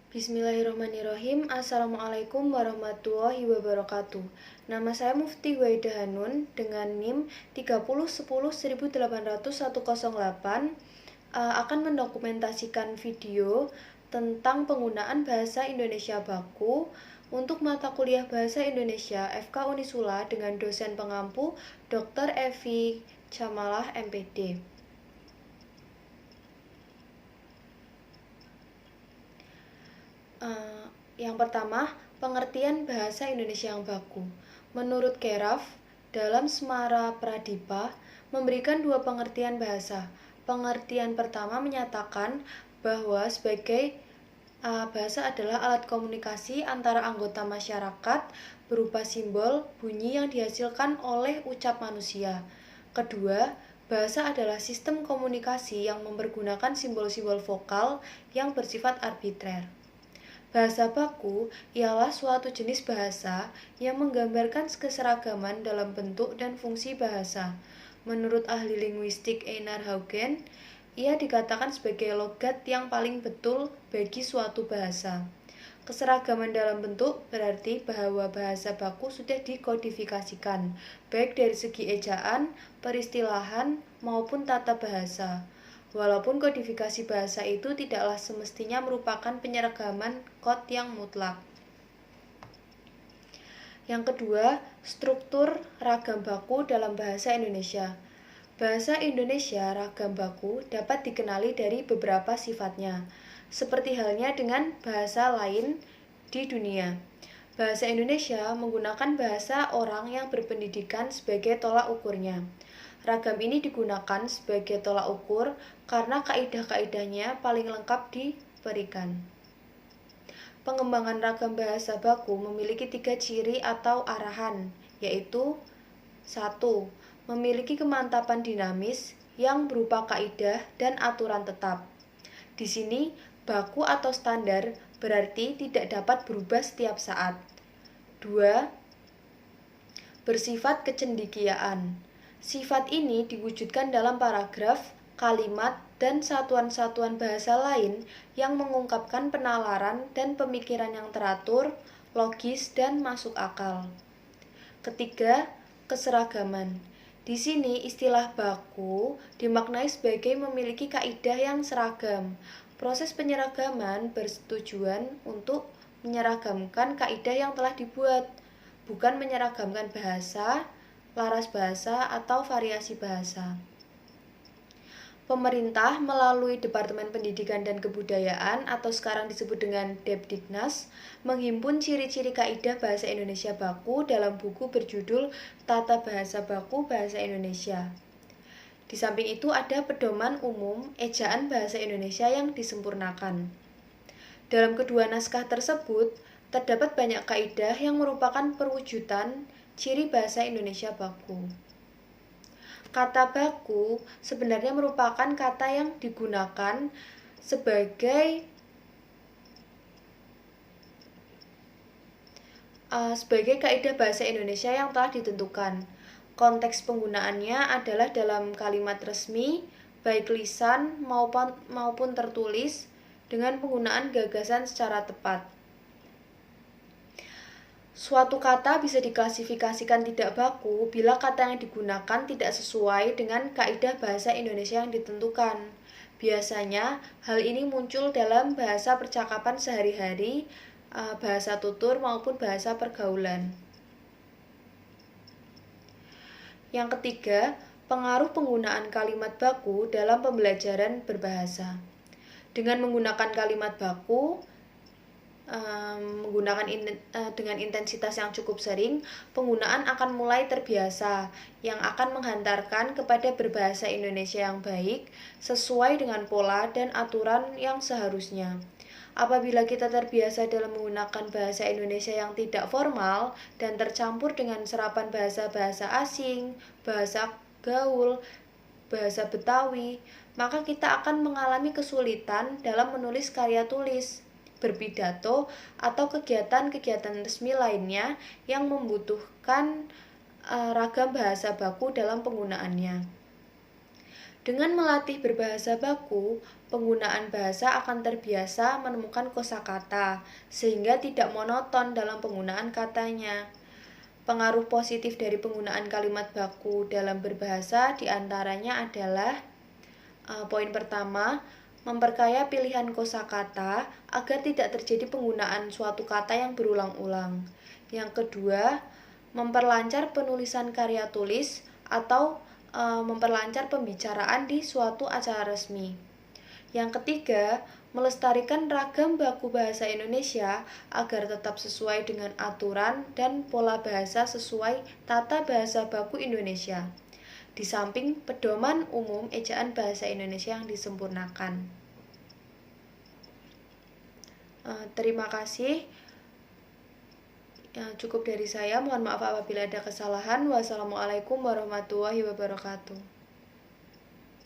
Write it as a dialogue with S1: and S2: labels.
S1: Bismillahirrahmanirrahim. Assalamualaikum warahmatullahi wabarakatuh. Nama saya Mufti Waidah Hanun dengan NIM 3010-18108 akan mendokumentasikan video tentang penggunaan bahasa Indonesia baku untuk mata kuliah Bahasa Indonesia FK Unisula dengan dosen pengampu Dr. Evi Camalah MPD. Yang pertama, pengertian bahasa Indonesia yang baku. Menurut Keraf, dalam Semara Pradipa memberikan dua pengertian bahasa. Pengertian pertama menyatakan bahwa sebagai bahasa adalah alat komunikasi antara anggota masyarakat berupa simbol, bunyi yang dihasilkan oleh ucap manusia. Kedua, bahasa adalah sistem komunikasi yang mempergunakan simbol-simbol vokal yang bersifat arbitrer. Bahasa baku ialah suatu jenis bahasa yang menggambarkan keseragaman dalam bentuk dan fungsi bahasa. Menurut ahli linguistik Einar Haugen, ia dikatakan sebagai logat yang paling betul bagi suatu bahasa. Keseragaman dalam bentuk berarti bahwa bahasa baku sudah dikodifikasikan, baik dari segi ejaan, peristilahan, maupun tata bahasa. Walaupun kodifikasi bahasa itu tidaklah semestinya merupakan penyeragaman kod yang mutlak. Yang kedua, struktur ragam baku dalam bahasa Indonesia. Bahasa Indonesia ragam baku dapat dikenali dari beberapa sifatnya, seperti halnya dengan bahasa lain di dunia. Bahasa Indonesia menggunakan bahasa orang yang berpendidikan sebagai tolak ukurnya. Ragam ini digunakan sebagai tolak ukur karena kaidah-kaidahnya paling lengkap diberikan. Pengembangan ragam bahasa baku memiliki 3 ciri atau arahan, yaitu 1. Memiliki kemantapan dinamis yang berupa kaidah dan aturan tetap. Di sini, baku atau standar berarti tidak dapat berubah setiap saat. 2. Bersifat kecendikiaan. Sifat ini diwujudkan dalam paragraf, kalimat, dan satuan-satuan bahasa lain yang mengungkapkan penalaran dan pemikiran yang teratur, logis, dan masuk akal. Ketiga, keseragaman. Di sini istilah baku dimaknai sebagai memiliki kaidah yang seragam. Proses penyeragaman bertujuan untuk menyeragamkan kaidah yang telah dibuat, bukan menyeragamkan bahasa, laras bahasa, atau variasi bahasa. Pemerintah melalui Departemen Pendidikan dan Kebudayaan atau sekarang disebut dengan Depdiknas menghimpun ciri-ciri kaidah bahasa Indonesia baku dalam buku berjudul Tata Bahasa Baku Bahasa Indonesia. Di samping itu ada pedoman umum ejaan bahasa Indonesia yang disempurnakan. Dalam kedua naskah tersebut terdapat banyak kaidah yang merupakan perwujudan ciri bahasa Indonesia baku. Kata baku sebenarnya merupakan kata yang digunakan sebagai kaidah bahasa Indonesia yang telah ditentukan. Konteks penggunaannya adalah dalam kalimat resmi, baik lisan maupun tertulis, dengan penggunaan gagasan secara tepat. Suatu kata bisa diklasifikasikan tidak baku bila kata yang digunakan tidak sesuai dengan kaidah bahasa Indonesia yang ditentukan. Biasanya, hal ini muncul dalam bahasa percakapan sehari-hari, bahasa tutur maupun bahasa pergaulan. Yang ketiga, pengaruh penggunaan kalimat baku dalam pembelajaran berbahasa. Dengan menggunakan kalimat baku, dengan intensitas yang cukup sering, penggunaan akan mulai terbiasa, yang akan menghantarkan kepada berbahasa Indonesia yang baik, sesuai dengan pola dan aturan yang seharusnya. Apabila kita terbiasa dalam menggunakan bahasa Indonesia yang tidak formal dan tercampur dengan serapan bahasa-bahasa asing, bahasa gaul, bahasa Betawi, maka kita akan mengalami kesulitan dalam menulis karya tulis, berpidato, atau kegiatan-kegiatan resmi lainnya yang membutuhkan ragam bahasa baku dalam penggunaannya. Dengan melatih berbahasa baku, penggunaan bahasa akan terbiasa menemukan kosakata, sehingga tidak monoton dalam penggunaan katanya. Pengaruh positif dari penggunaan kalimat baku dalam berbahasa diantaranya adalah poin pertama, memperkaya pilihan kosakata agar tidak terjadi penggunaan suatu kata yang berulang-ulang. Yang kedua, memperlancar penulisan karya tulis atau memperlancar pembicaraan di suatu acara resmi. Yang ketiga, melestarikan ragam baku bahasa Indonesia agar tetap sesuai dengan aturan dan pola bahasa sesuai tata bahasa baku Indonesia, di samping pedoman umum ejaan bahasa Indonesia yang disempurnakan. Terima kasih. Cukup dari saya, mohon maaf apabila ada kesalahan. Wassalamualaikum warahmatullahi wabarakatuh.